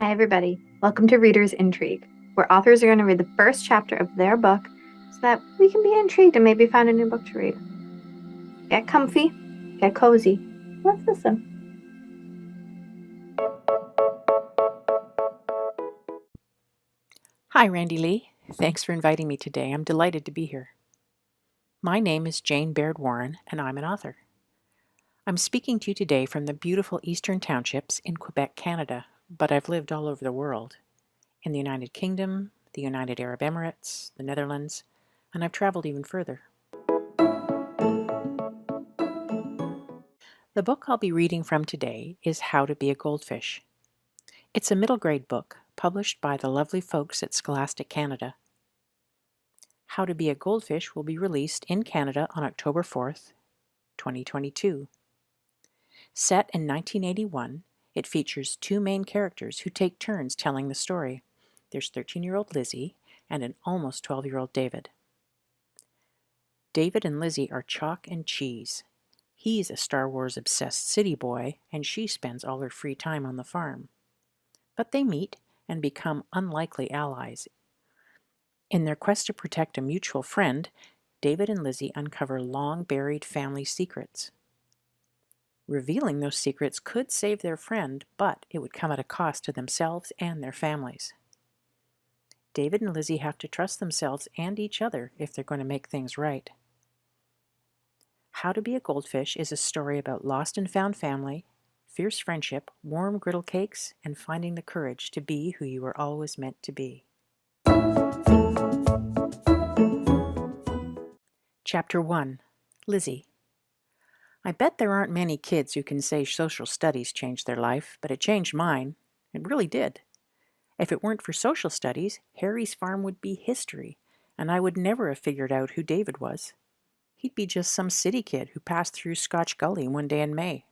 Hi, everybody. Welcome to Reader's Intrigue, where authors are going to read the first chapter of their book so that we can be intrigued and maybe find a new book to read. Get comfy, get cozy. Let's listen. Hi, Randy Lee. Thanks for inviting me today. I'm delighted to be here. My name is Jane Baird Warren, and I'm an author. I'm speaking to you today from the beautiful Eastern Townships in Quebec, Canada, but I've lived all over the world, in the United Kingdom, the United Arab Emirates, the Netherlands, and I've traveled even further. The book I'll be reading from today is How to Be a Goldfish. It's a middle grade book published by the lovely folks at Scholastic Canada. How to Be a Goldfish will be released in Canada on October 4th, 2022. Set in 1981, it features two main characters who take turns telling the story. There's 13-year-old Lizzie and an almost 12-year-old David. David and Lizzie are chalk and cheese. He's a Star Wars-obsessed city boy, and she spends all her free time on the farm. But they meet and become unlikely allies. In their quest to protect a mutual friend, David and Lizzie uncover long-buried family secrets. Revealing those secrets could save their friend, but it would come at a cost to themselves and their families. David and Lizzie have to trust themselves and each other if they're going to make things right. How to Be a Goldfish is a story about lost and found family, fierce friendship, warm griddle cakes, and finding the courage to be who you were always meant to be. Chapter 1. Lizzie. I bet there aren't many kids who can say social studies changed their life, but it changed mine. It really did. If it weren't for social studies, Harry's farm would be history, and I would never have figured out who David was. He'd be just some city kid who passed through Scotch Gully one day in May.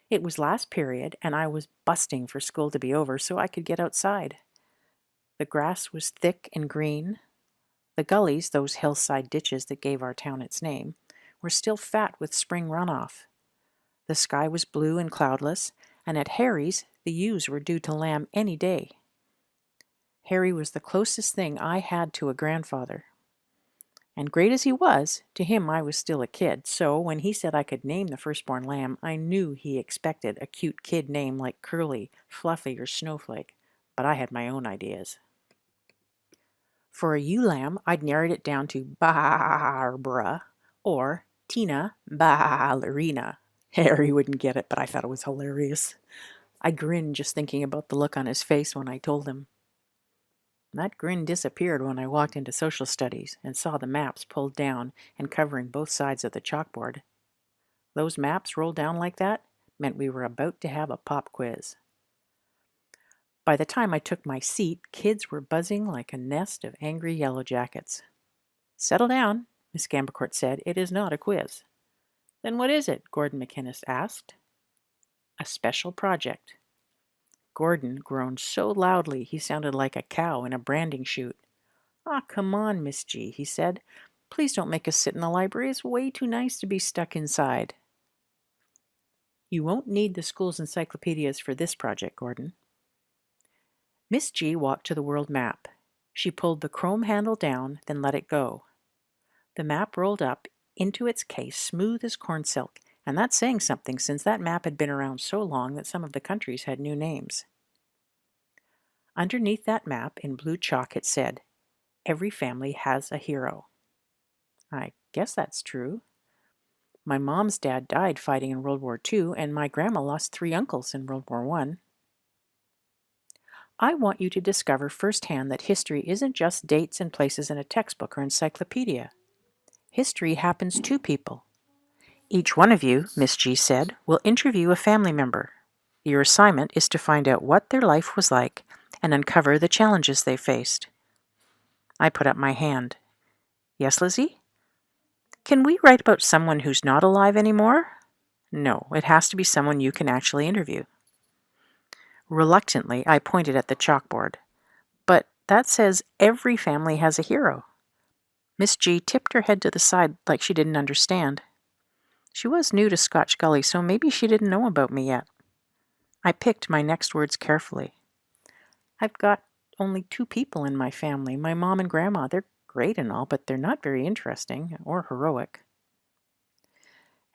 It was last period, and I was busting for school to be over so I could get outside. The grass was thick and green. The gullies, those hillside ditches that gave our town its name, were still fat with spring runoff. The sky was blue and cloudless, and at Harry's, the ewes were due to lamb any day. Harry was the closest thing I had to a grandfather. And great as he was, to him I was still a kid, so when he said I could name the firstborn lamb, I knew he expected a cute kid name like Curly, Fluffy, or Snowflake, but I had my own ideas. For a ewe lamb, I'd narrowed it down to Barbara or Tina Ballerina. Harry wouldn't get it, but I thought it was hilarious. I grinned just thinking about the look on his face when I told him. That grin disappeared when I walked into social studies and saw the maps pulled down and covering both sides of the chalkboard. Those maps rolled down like that meant we were about to have a pop quiz. By the time I took my seat, kids were buzzing like a nest of angry yellow jackets. "Settle down," Miss Gambecourt said. "It is not a quiz." "Then what is it?" Gordon McInnes asked. "A special project." Gordon groaned so loudly he sounded like a cow in a branding chute. "Ah, come on, Miss G," he said. "Please don't make us sit in the library. It's way too nice to be stuck inside." "You won't need the school's encyclopedias for this project, Gordon." Miss G walked to the world map. She pulled the chrome handle down, then let it go. The map rolled up into its case smooth as corn silk, and that's saying something since that map had been around so long that some of the countries had new names. Underneath that map, in blue chalk, it said, "Every family has a hero." I guess that's true. My mom's dad died fighting in World War II, and my grandma lost 3 uncles in World War I. I want you to discover firsthand that history isn't just dates and places in a textbook or encyclopedia. History happens to people. Each one of you, Miss G said, will interview a family member. Your assignment is to find out what their life was like and uncover the challenges they faced. I put up my hand. "Yes, Lizzie?" "Can we write about someone who's not alive anymore?" "No, it has to be someone you can actually interview." Reluctantly, I pointed at the chalkboard. "But that says every family has a hero." Miss G tipped her head to the side like she didn't understand. She was new to Scotch Gully, so maybe she didn't know about me yet. I picked my next words carefully. I've got only 2 people in my family, my mom and grandma. They're great and all, but they're not very interesting or heroic.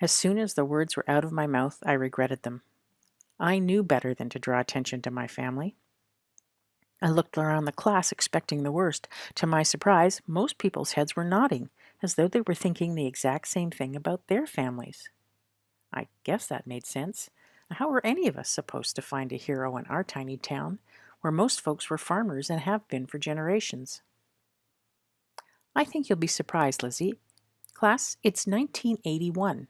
As soon as the words were out of my mouth, I regretted them. I knew better than to draw attention to my family. I looked around the class expecting the worst. To my surprise, most people's heads were nodding, as though they were thinking the exact same thing about their families. I guess that made sense. How were any of us supposed to find a hero in our tiny town, where most folks were farmers and have been for generations? I think you'll be surprised, Lizzie. Class, it's 1981.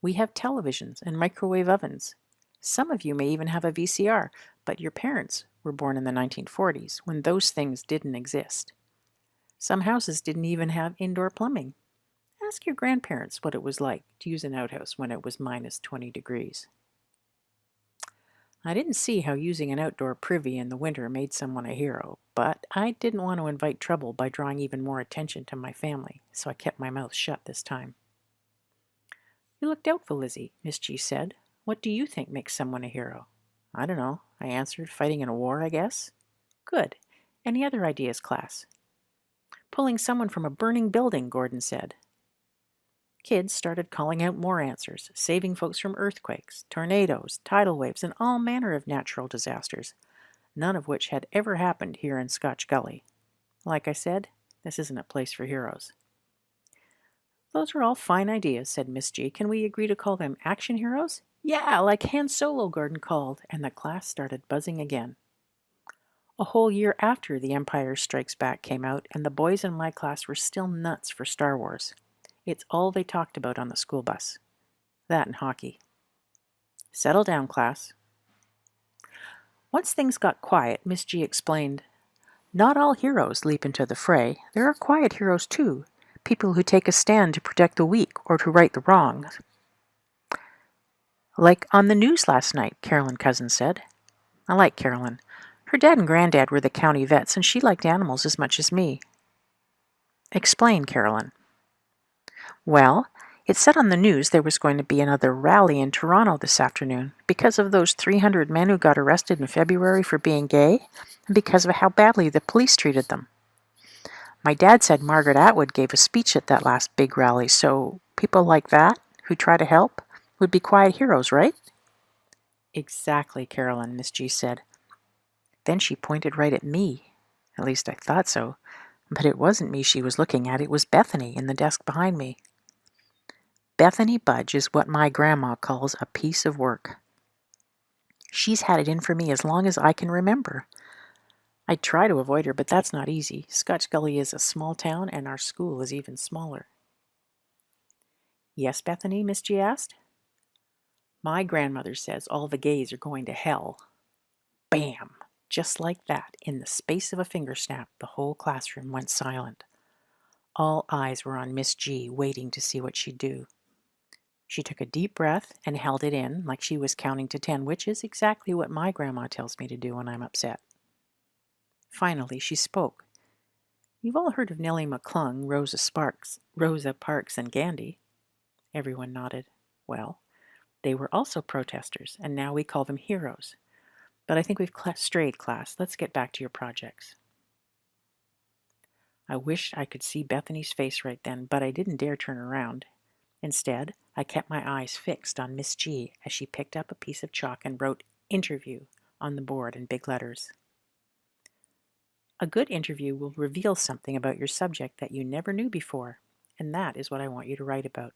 We have televisions and microwave ovens. Some of you may even have a VCR, but your parents were born in the 1940s, when those things didn't exist. Some houses didn't even have indoor plumbing. Ask your grandparents what it was like to use an outhouse when it was minus 20 degrees. I didn't see how using an outdoor privy in the winter made someone a hero, but I didn't want to invite trouble by drawing even more attention to my family, so I kept my mouth shut this time. You look doubtful, Lizzie, Miss G said. What do you think makes someone a hero? I don't know, I answered. Fighting in a war, I guess. Good. Any other ideas, class? Pulling someone from a burning building, Gordon said. Kids started calling out more answers, saving folks from earthquakes, tornadoes, tidal waves, and all manner of natural disasters, none of which had ever happened here in Scotch Gully. Like I said, this isn't a place for heroes. Those are all fine ideas, said Miss G. Can we agree to call them action heroes? Yeah, like Han Solo, Gordon called, and the class started buzzing again. A whole year after The Empire Strikes Back came out, and the boys in my class were still nuts for Star Wars. It's all they talked about on the school bus. That and hockey. Settle down, class. Once things got quiet, Miss G explained, not all heroes leap into the fray. There are quiet heroes too, people who take a stand to protect the weak or to right the wrongs. Like on the news last night, Carolyn Cousin said. I like Carolyn. Her dad and granddad were the county vets, and she liked animals as much as me. Explain, Carolyn. Well, it said on the news there was going to be another rally in Toronto this afternoon because of those 300 men who got arrested in February for being gay and because of how badly the police treated them. My dad said Margaret Atwood gave a speech at that last big rally, so people like that, who try to help, would be quiet heroes, right? Exactly, Carolyn, Miss G said. Then she pointed right at me. At least I thought so. But it wasn't me she was looking at, it was Bethany in the desk behind me. Bethany Budge is what my grandma calls a piece of work. She's had it in for me as long as I can remember. I try to avoid her, but that's not easy. Scotch Gully is a small town, and our school is even smaller. Yes, Bethany, Miss G asked. My grandmother says all the gays are going to hell. Bam! Just like that, in the space of a finger snap, the whole classroom went silent. All eyes were on Miss G, waiting to see what she'd do. She took a deep breath and held it in like she was counting to 10, which is exactly what my grandma tells me to do when I'm upset. Finally, she spoke. You've all heard of Nellie McClung, Rosa Parks, and Gandhi. Everyone nodded. Well, they were also protesters, and now we call them heroes. But I think we've strayed, class. Let's get back to your projects. I wished I could see Bethany's face right then, but I didn't dare turn around. Instead, I kept my eyes fixed on Miss G as she picked up a piece of chalk and wrote "interview" on the board in big letters. A good interview will reveal something about your subject that you never knew before, and that is what I want you to write about.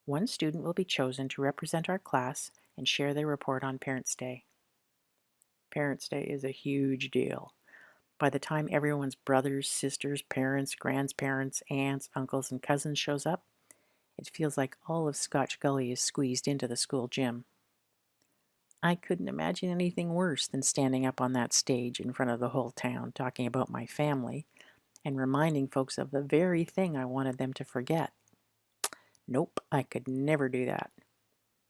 One student will be chosen to represent our class and share their report on Parents' Day. Parents' Day is a huge deal. By the time everyone's brothers, sisters, parents, grandparents, aunts, uncles, and cousins shows up, it feels like all of Scotch Gully is squeezed into the school gym. I couldn't imagine anything worse than standing up on that stage in front of the whole town talking about my family and reminding folks of the very thing I wanted them to forget. Nope, I could never do that.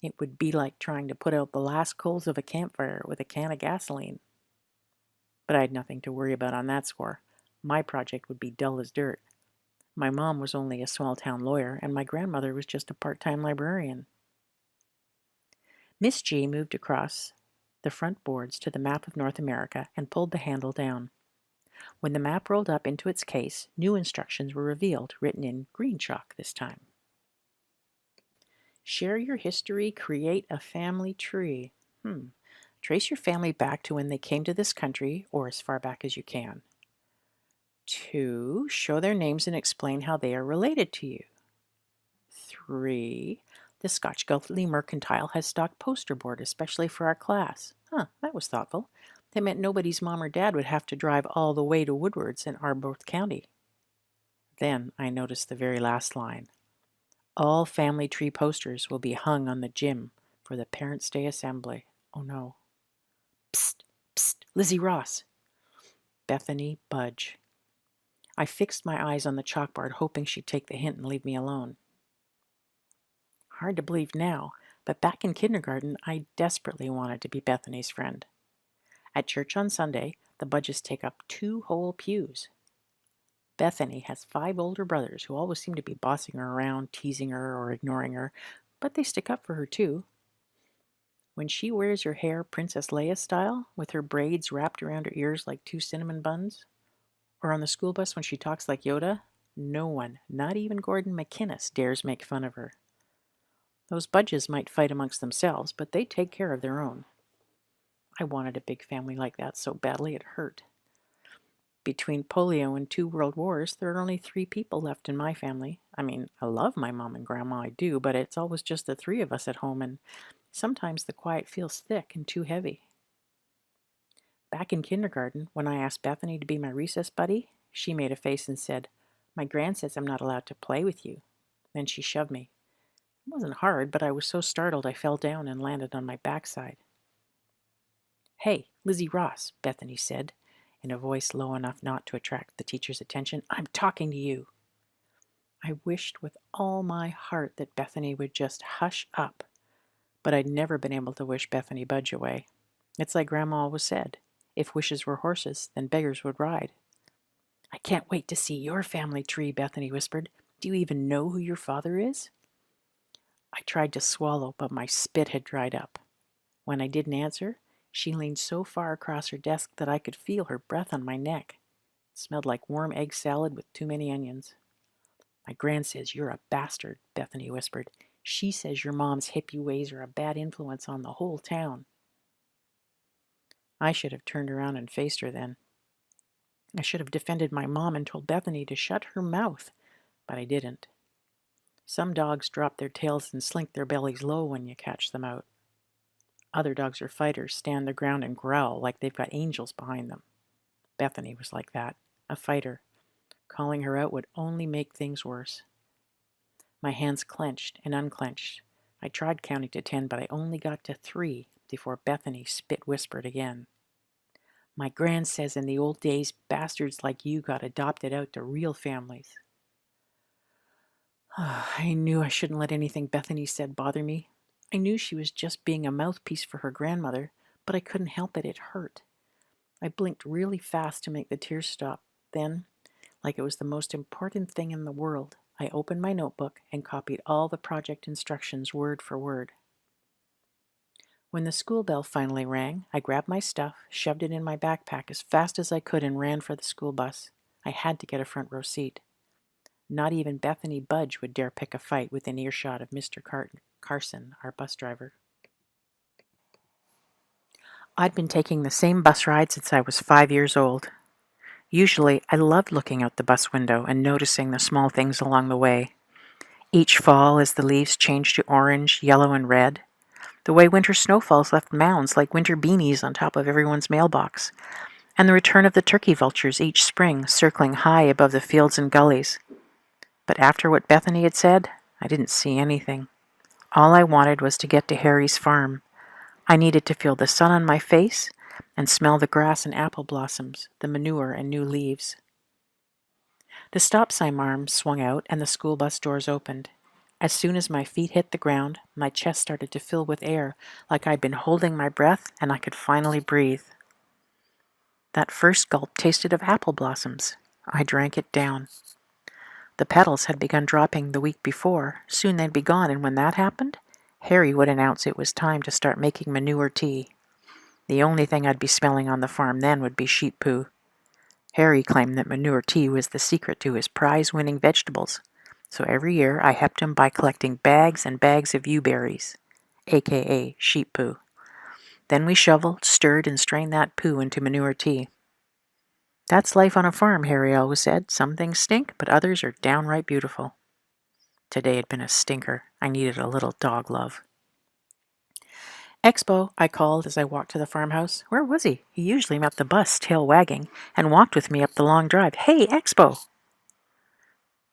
It would be like trying to put out the last coals of a campfire with a can of gasoline. But I had nothing to worry about on that score. My project would be dull as dirt. My mom was only a small-town lawyer, and my grandmother was just a part-time librarian. Miss G moved across the front boards to the map of North America and pulled the handle down. When the map rolled up into its case, new instructions were revealed, written in green chalk this time. Share your history, create a family tree. Trace your family back to when they came to this country, or as far back as you can. 2. Show their names and explain how they are related to you. 3. The Scotch Gully Mercantile has stocked poster board, especially for our class. That was thoughtful. That meant nobody's mom or dad would have to drive all the way to Woodward's in Arbroath County. Then I noticed the very last line. All family tree posters will be hung on the gym for the Parents' Day Assembly. Oh no. Psst, psst, Lizzie Ross. Bethany Budge. I fixed my eyes on the chalkboard, hoping she'd take the hint and leave me alone. Hard to believe now, but back in kindergarten, I desperately wanted to be Bethany's friend. At church on Sunday, the Budges take up 2 whole pews. Bethany has 5 older brothers who always seem to be bossing her around, teasing her, or ignoring her, but they stick up for her too. When she wears her hair Princess Leia style, with her braids wrapped around her ears like 2 cinnamon buns, or on the school bus when she talks like Yoda, no one, not even Gordon McInnes, dares make fun of her. Those Budges might fight amongst themselves, but they take care of their own. I wanted a big family like that so badly it hurt. Between polio and 2 world wars, there are only 3 people left in my family. I mean, I love my mom and grandma, I do, but it's always just the 3 of us at home, and sometimes the quiet feels thick and too heavy. Back in kindergarten, when I asked Bethany to be my recess buddy, she made a face and said, "My gran says I'm not allowed to play with you." Then she shoved me. It wasn't hard, but I was so startled I fell down and landed on my backside. "Hey, Lizzie Ross," Bethany said, in a voice low enough not to attract the teacher's attention. "I'm talking to you." I wished with all my heart that Bethany would just hush up, but I'd never been able to wish Bethany Budge away. It's like Grandma always said, if wishes were horses, then beggars would ride. "I can't wait to see your family tree," Bethany whispered. "Do you even know who your father is?" I tried to swallow, but my spit had dried up. When I didn't answer, she leaned so far across her desk that I could feel her breath on my neck. It smelled like warm egg salad with too many onions. "My gran says you're a bastard," Bethany whispered. "She says your mom's hippie ways are a bad influence on the whole town." I should have turned around and faced her then. I should have defended my mom and told Bethany to shut her mouth, but I didn't. Some dogs drop their tails and slink their bellies low when you catch them out. Other dogs are fighters, stand their ground and growl like they've got angels behind them. Bethany was like that, a fighter. Calling her out would only make things worse. My hands clenched and unclenched. I tried counting to 10, but I only got to 3 before Bethany spit whispered again. "My gran says in the old days, bastards like you got adopted out to real families." I knew I shouldn't let anything Bethany said bother me. I knew she was just being a mouthpiece for her grandmother, but I couldn't help it. It hurt. I blinked really fast to make the tears stop. Then, like it was the most important thing in the world, I opened my notebook and copied all the project instructions word for word. When the school bell finally rang, I grabbed my stuff, shoved it in my backpack as fast as I could, and ran for the school bus. I had to get a front row seat. Not even Bethany Budge would dare pick a fight within earshot of Mr. Carson, our bus driver. I'd been taking the same bus ride since I was 5 years old. Usually, I loved looking out the bus window and noticing the small things along the way. Each fall, as the leaves changed to orange, yellow, and red, the way winter snowfalls left mounds like winter beanies on top of everyone's mailbox, and the return of the turkey vultures each spring circling high above the fields and gullies. But after what Bethany had said, I didn't see anything. All I wanted was to get to Harry's farm. I needed to feel the sun on my face and smell the grass and apple blossoms, the manure and new leaves. The stop sign arm swung out and the school bus doors opened. As soon as my feet hit the ground, my chest started to fill with air, like I'd been holding my breath and I could finally breathe. That first gulp tasted of apple blossoms. I drank it down. The petals had begun dropping the week before. Soon they'd be gone, and when that happened, Harry would announce it was time to start making manure tea. The only thing I'd be smelling on the farm then would be sheep poo. Harry claimed that manure tea was the secret to his prize-winning vegetables, so every year I helped him by collecting bags and bags of yew-berries, aka sheep poo. Then we shoveled, stirred, and strained that poo into manure tea. That's life on a farm, Harry always said. Some things stink, but others are downright beautiful. Today had been a stinker. I needed a little dog love. Expo, I called as I walked to the farmhouse. Where was he? He usually met the bus, tail wagging, and walked with me up the long drive. Hey, Expo!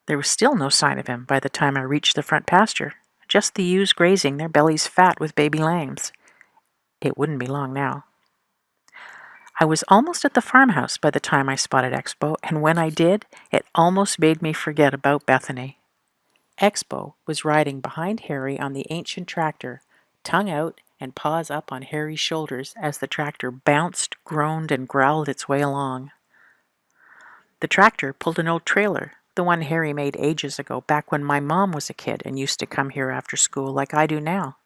There was still no sign of him by the time I reached the front pasture. Just the ewes grazing, their bellies fat with baby lambs. It wouldn't be long now. I was almost at the farmhouse by the time I spotted Expo, and when I did, it almost made me forget about Bethany. Expo was riding behind Harry on the ancient tractor, tongue out and paws up on Harry's shoulders as the tractor bounced, groaned, and growled its way along. The tractor pulled an old trailer, the one Harry made ages ago, back when my mom was a kid and used to come here after school like I do now.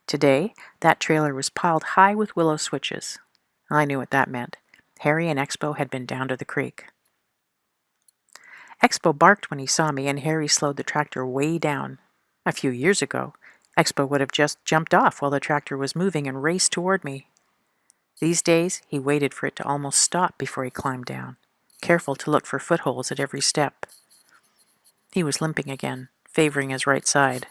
Today, that trailer was piled high with willow switches. I knew what that meant. Harry and Expo had been down to the creek. Expo barked when he saw me, and Harry slowed the tractor way down. A few years ago, Expo would have just jumped off while the tractor was moving and raced toward me. These days, he waited for it to almost stop before he climbed down, careful to look for footholds at every step. He was limping again, favoring his right side.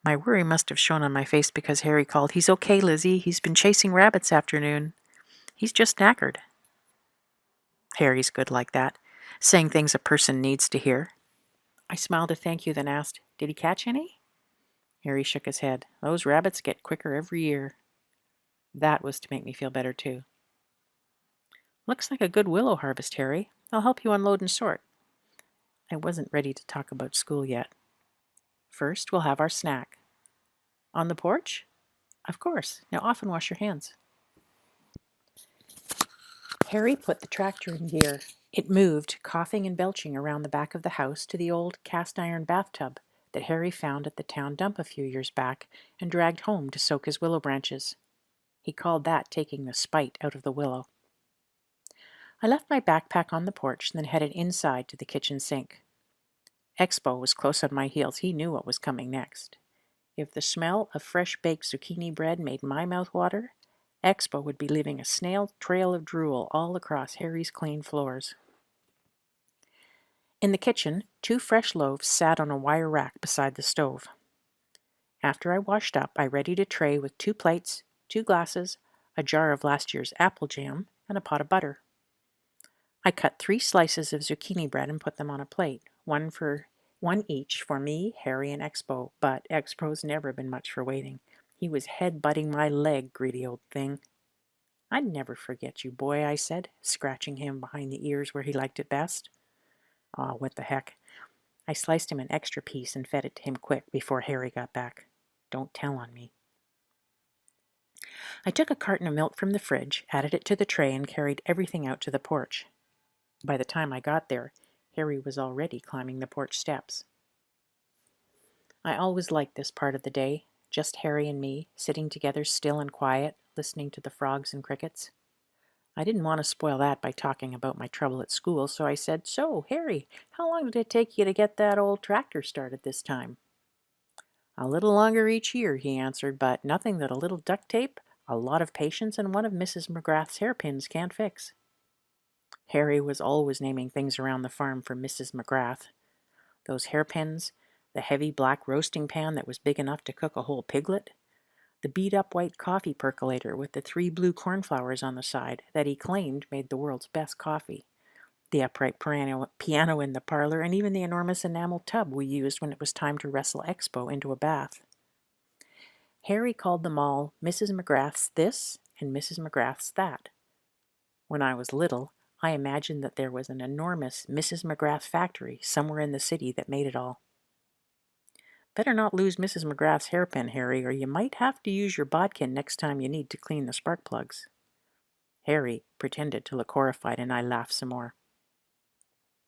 My worry must have shown on my face because Harry called, "He's okay, Lizzie. He's been chasing rabbits afternoon. He's just knackered." Harry's good like that, saying things a person needs to hear. I smiled a thank you, then asked, "Did he catch any?" Harry shook his head. "Those rabbits get quicker every year." That was to make me feel better, too. "Looks like a good willow harvest, Harry. I'll help you unload and sort." I wasn't ready to talk about school yet. First, we'll have our snack. On the porch? Of course. Now off and wash your hands. Harry put the tractor in gear. It moved, coughing and belching around the back of the house to the old cast-iron bathtub that Harry found at the town dump a few years back and dragged home to soak his willow branches. He called that taking the spite out of the willow. I left my backpack on the porch and then headed inside to the kitchen sink. Expo was close on my heels. He knew what was coming next. If the smell of fresh-baked zucchini bread made my mouth water, Expo would be leaving a snail trail of drool all across Harry's clean floors. In the kitchen, 2 fresh loaves sat on a wire rack beside the stove. After I washed up, I readied a tray with 2 plates, 2 glasses, a jar of last year's apple jam, and a pot of butter. I cut 3 slices of zucchini bread and put them on a plate, one each for me, Harry, and Expo, but Expo's never been much for waiting. He was head-butting my leg, greedy old thing. "I'd never forget you, boy," I said, scratching him behind the ears where he liked it best. Aw, what the heck. I sliced him an extra piece and fed it to him quick before Harry got back. Don't tell on me. I took a carton of milk from the fridge, added it to the tray, and carried everything out to the porch. By the time I got there, Harry was already climbing the porch steps. I always liked this part of the day, just Harry and me, sitting together still and quiet, listening to the frogs and crickets. I didn't want to spoil that by talking about my trouble at school, so I said, "So, Harry, how long did it take you to get that old tractor started this time?" "A little longer each year," he answered, "but nothing that a little duct tape, a lot of patience, and one of Mrs. McGrath's hairpins can't fix." Harry was always naming things around the farm for Mrs. McGrath. Those hairpins, the heavy black roasting pan that was big enough to cook a whole piglet, the beat-up white coffee percolator with the 3 blue cornflowers on the side that he claimed made the world's best coffee, the upright piano in the parlor, and even the enormous enamel tub we used when it was time to wrestle Expo into a bath. Harry called them all Mrs. McGrath's this and Mrs. McGrath's that. When I was little, I imagined that there was an enormous Mrs. McGrath factory somewhere in the city that made it all. "Better not lose Mrs. McGrath's hairpin, Harry, or you might have to use your bodkin next time you need to clean the spark plugs." Harry pretended to look horrified, and I laughed some more.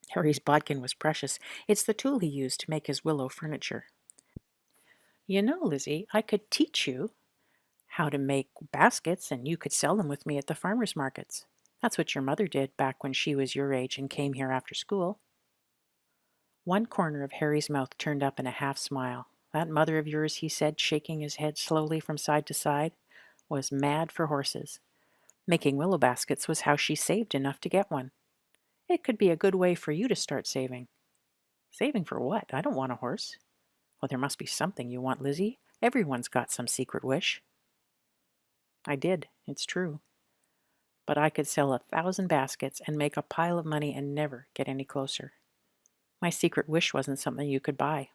Harry's bodkin was precious. It's the tool he used to make his willow furniture. "You know, Lizzie, I could teach you." how to make baskets, and you could sell them with me at the farmers markets. That's what your mother did back when she was your age and came here after school." One corner of Harry's mouth turned up in a half smile. "That mother of yours," he said, shaking his head slowly from side to side, "was mad for horses. Making willow baskets was how she saved enough to get one. It could be a good way for you to start saving." "Saving for what? I don't want a horse." "Well, there must be something you want, Lizzie. Everyone's got some secret wish." I did, it's true. But I could sell 1,000 baskets and make a pile of money and never get any closer. My secret wish wasn't something you could buy.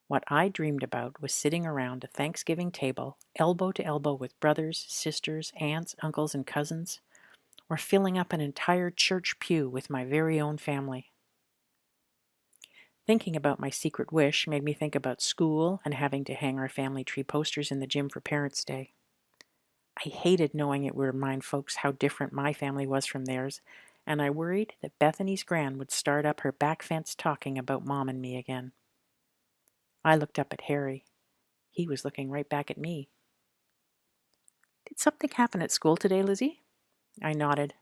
What I dreamed about was sitting around a Thanksgiving table, elbow to elbow with brothers, sisters, aunts, uncles, and cousins, or filling up an entire church pew with my very own family. Thinking about my secret wish made me think about school and having to hang our family tree posters in the gym for Parents' Day. I hated knowing it would remind folks how different my family was from theirs, and I worried that Bethany's gran would start up her back fence talking about Mom and me again. I looked up at Harry. He was looking right back at me. "Did something happen at school today, Lizzie?" I nodded.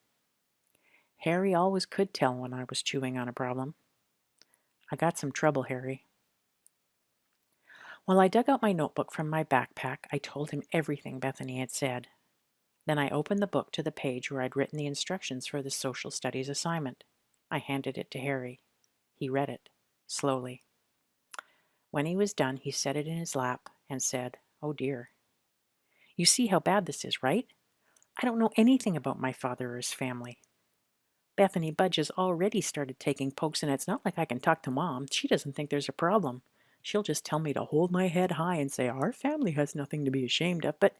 Harry always could tell when I was chewing on a problem. "I got some trouble, Harry." While I dug out my notebook from my backpack, I told him everything Bethany had said. Then I opened the book to the page where I'd written the instructions for the social studies assignment. I handed it to Harry. He read it, slowly. When he was done, he set it in his lap and said, "Oh dear. You see how bad this is, right? I don't know anything about my father or his family. Bethany Budge has already started taking pokes, and it's not like I can talk to Mom. She doesn't think there's a problem. She'll just tell me to hold my head high and say our family has nothing to be ashamed of. But,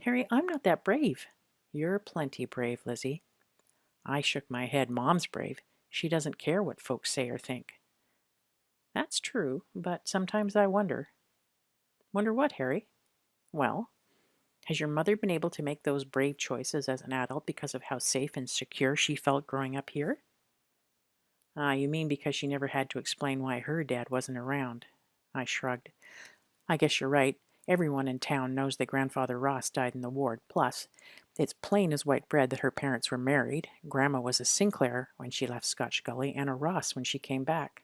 Harry, I'm not that brave." "You're plenty brave, Lizzie." I shook my head. "Mom's brave. She doesn't care what folks say or think." "That's true, but sometimes I wonder." "Wonder what, Harry?" "Well, has your mother been able to make those brave choices as an adult because of how safe and secure she felt growing up here?" "Ah, you mean because she never had to explain why her dad wasn't around." I shrugged. "I guess you're right. Everyone in town knows that Grandfather Ross died in the war. Plus, it's plain as white bread that her parents were married. Grandma was a Sinclair when she left Scotch Gully and a Ross when she came back."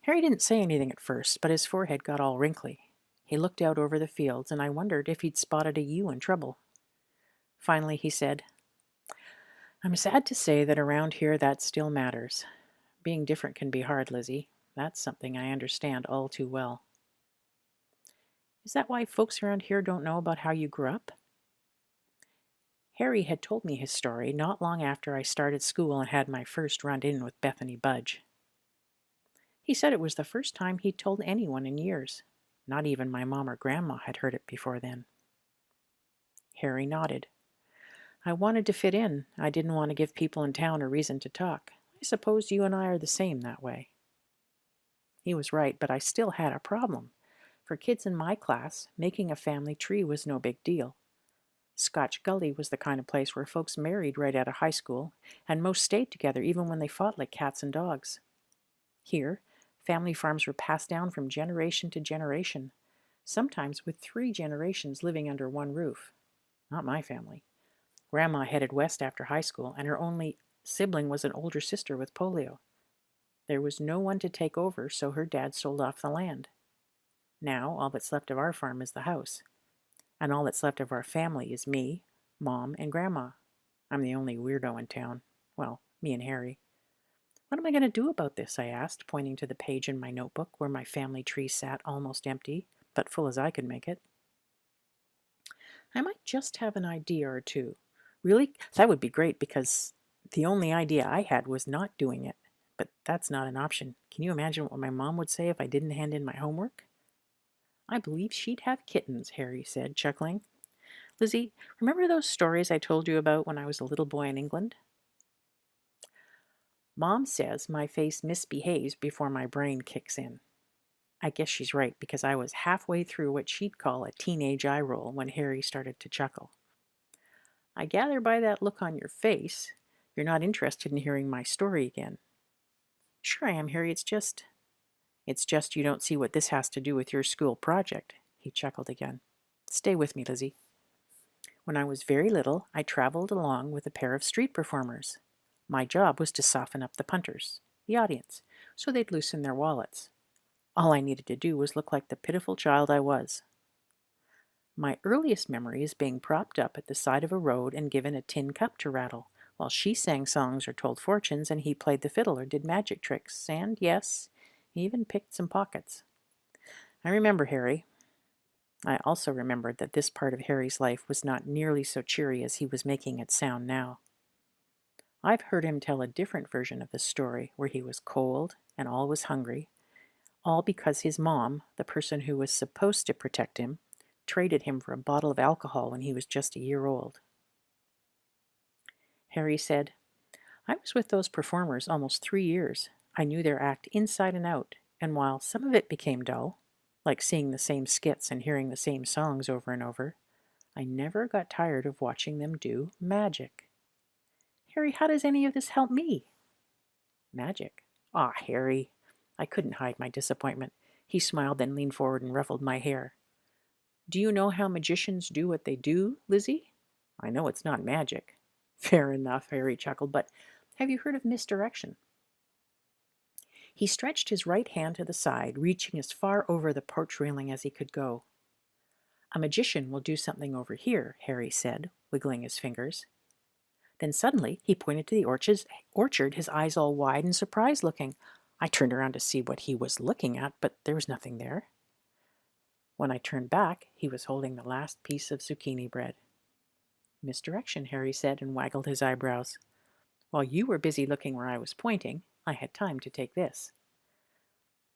Harry didn't say anything at first, but his forehead got all wrinkly. He looked out over the fields, and I wondered if he'd spotted a ewe in trouble. Finally, he said, "I'm sad to say that around here that still matters. Being different can be hard, Lizzie. That's something I understand all too well." "Is that why folks around here don't know about how you grew up?" Harry had told me his story not long after I started school and had my first run-in with Bethany Budge. He said it was the first time he'd told anyone in years. Not even my mom or grandma had heard it before then. Harry nodded. "I wanted to fit in. I didn't want to give people in town a reason to talk. I suppose you and I are the same that way." He was right, but I still had a problem. For kids in my class, making a family tree was no big deal. Scotch Gully was the kind of place where folks married right out of high school, and most stayed together even when they fought like cats and dogs. Here, family farms were passed down from generation to generation, sometimes with 3 generations living under one roof. Not my family. Grandma headed west after high school, and her only sibling was an older sister with polio. There was no one to take over, so her dad sold off the land. Now, all that's left of our farm is the house. And all that's left of our family is me, Mom, and Grandma. I'm the only weirdo in town. Well, me and Harry. "What am I going to do about this?" I asked, pointing to the page in my notebook where my family tree sat almost empty, but full as I could make it. "I might just have an idea or two." "Really? That would be great, because the only idea I had was not doing it. But that's not an option. Can you imagine what my mom would say if I didn't hand in my homework?" "I believe she'd have kittens," Harry said, chuckling. "Lizzie, remember those stories I told you about when I was a little boy in England? Mom says my face misbehaves before my brain kicks in." I guess she's right, because I was halfway through what she'd call a teenage eye roll when Harry started to chuckle. "I gather by that look on your face, you're not interested in hearing my story again." "Sure I am, Harry. It's just you don't see what this has to do with your school project." He chuckled again. Stay with me, Lizzie. When I was very little, I traveled along with a pair of street performers. My job was to soften up the punters, the audience, so they'd loosen their wallets. All I needed to do was look like the pitiful child I was. My earliest memory is being propped up at the side of a road and given a tin cup to rattle, while she sang songs or told fortunes and he played the fiddle or did magic tricks, and, yes, he even picked some pockets. I remember Harry. I also remembered that this part of Harry's life was not nearly so cheery as he was making it sound now. I've heard him tell a different version of the story where he was cold and always hungry, all because his mom, the person who was supposed to protect him, traded him for a bottle of alcohol when he was just a year old. Harry said, I was with those performers almost 3 years. I knew their act inside and out, and while some of it became dull, like seeing the same skits and hearing the same songs over and over, I never got tired of watching them do magic. Harry, how does any of this help me? Magic? Ah, Harry. I couldn't hide my disappointment. He smiled, then leaned forward and ruffled my hair. Do you know how magicians do what they do, Lizzie? I know it's not magic. Fair enough, Harry chuckled, but have you heard of misdirection? He stretched his right hand to the side, reaching as far over the porch railing as he could go. A magician will do something over here, Harry said, wiggling his fingers. Then suddenly he pointed to the orchard, his eyes all wide and surprised looking. I turned around to see what he was looking at, but there was nothing there. When I turned back, he was holding the last piece of zucchini bread. Misdirection, Harry said, and waggled his eyebrows. While you were busy looking where I was pointing, I had time to take this.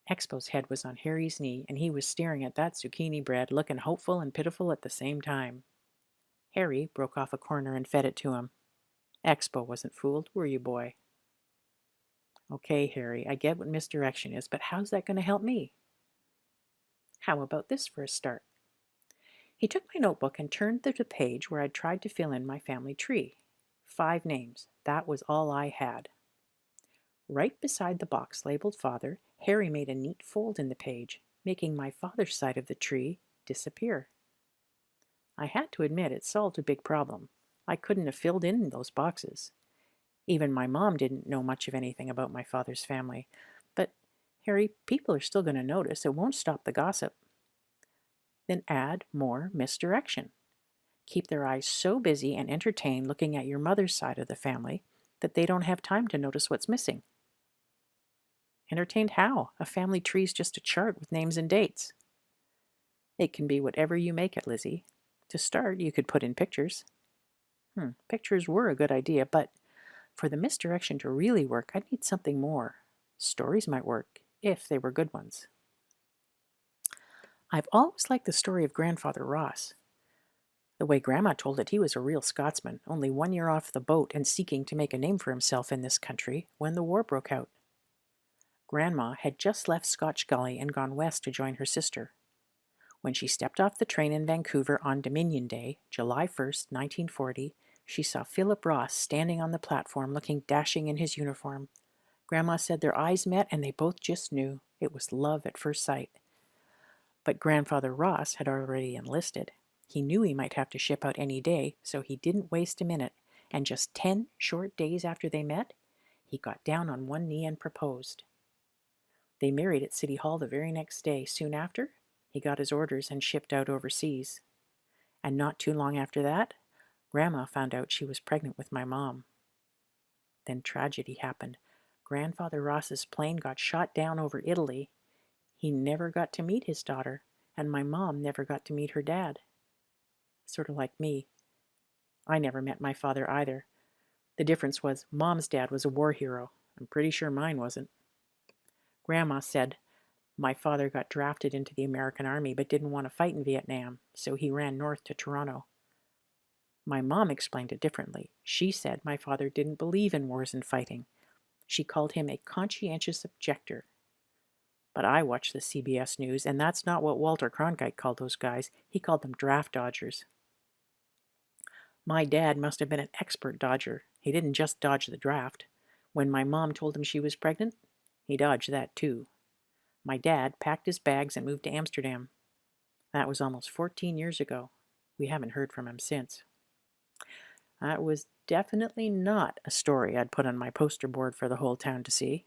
Expo's head was on Harry's knee, and he was staring at that zucchini bread, looking hopeful and pitiful at the same time. Harry broke off a corner and fed it to him. Expo wasn't fooled, were you, boy? Okay, Harry, I get what misdirection is, but how's that going to help me? How about this for a start? He took my notebook and turned to the page where I'd tried to fill in my family tree. 5 names. That was all I had. Right beside the box labeled Father, Harry made a neat fold in the page, making my father's side of the tree disappear. I had to admit it solved a big problem. I couldn't have filled in those boxes. Even my mom didn't know much of anything about my father's family. But, Harry, people are still going to notice. It won't stop the gossip. Then add more misdirection. Keep their eyes so busy and entertained looking at your mother's side of the family that they don't have time to notice what's missing. Entertained how? A family tree's just a chart with names and dates. It can be whatever you make it, Lizzie. To start, you could put in pictures. Pictures were a good idea, but for the misdirection to really work, I'd need something more. Stories might work, if they were good ones. I've always liked the story of Grandfather Ross. The way Grandma told it, he was a real Scotsman, only 1 year off the boat and seeking to make a name for himself in this country when the war broke out. Grandma had just left Scotch Gully and gone west to join her sister. When she stepped off the train in Vancouver on Dominion Day, July 1st, 1940, she saw Philip Ross standing on the platform looking dashing in his uniform. Grandma said their eyes met and they both just knew. It was love at first sight. But Grandfather Ross had already enlisted. He knew he might have to ship out any day, so he didn't waste a minute, and just 10 short days after they met, he got down on one knee and proposed. They married at City Hall the very next day. Soon after, he got his orders and shipped out overseas. And not too long after that, Grandma found out she was pregnant with my mom. Then tragedy happened. Grandfather Ross's plane got shot down over Italy. He never got to meet his daughter, and my mom never got to meet her dad. Sort of like me. I never met my father either. The difference was Mom's dad was a war hero. I'm pretty sure mine wasn't. Grandma said my father got drafted into the American Army but didn't want to fight in Vietnam, so he ran north to Toronto. My mom explained it differently. She said my father didn't believe in wars and fighting. She called him a conscientious objector. But I watched the CBS News, and that's not what Walter Cronkite called those guys. He called them draft dodgers. My dad must have been an expert dodger. He didn't just dodge the draft. When my mom told him she was pregnant, he dodged that too. My dad packed his bags and moved to Amsterdam. That was almost 14 years ago. We haven't heard from him since. That was definitely not a story I'd put on my poster board for the whole town to see.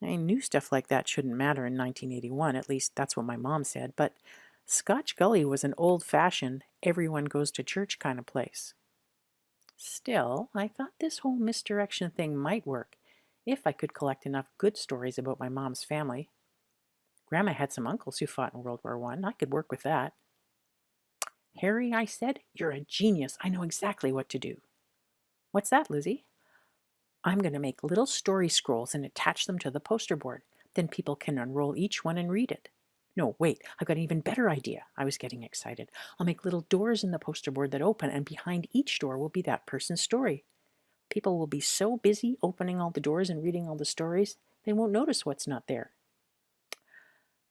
I knew stuff like that shouldn't matter in 1981, at least that's what my mom said, but Scotch Gully was an old-fashioned, everyone goes to church kind of place. Still, I thought this whole misdirection thing might work if I could collect enough good stories about my mom's family. Grandma had some uncles who fought in World War I. I could work with that. Harry, I said, you're a genius. I know exactly what to do. What's that, Lizzie? I'm going to make little story scrolls and attach them to the poster board. Then people can unroll each one and read it. No, wait, I've got an even better idea. I was getting excited. I'll make little doors in the poster board that open, and behind each door will be that person's story. People will be so busy opening all the doors and reading all the stories, they won't notice what's not there.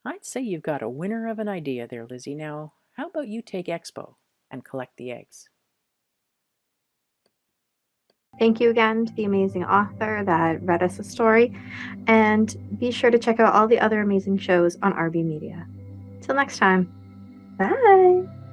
I'd say you've got a winner of an idea there, Lizzie. Now, how about you take Expo and collect the eggs? Thank you again to the amazing author that read us a story, and be sure to check out all the other amazing shows on RB Media. Till next time, bye!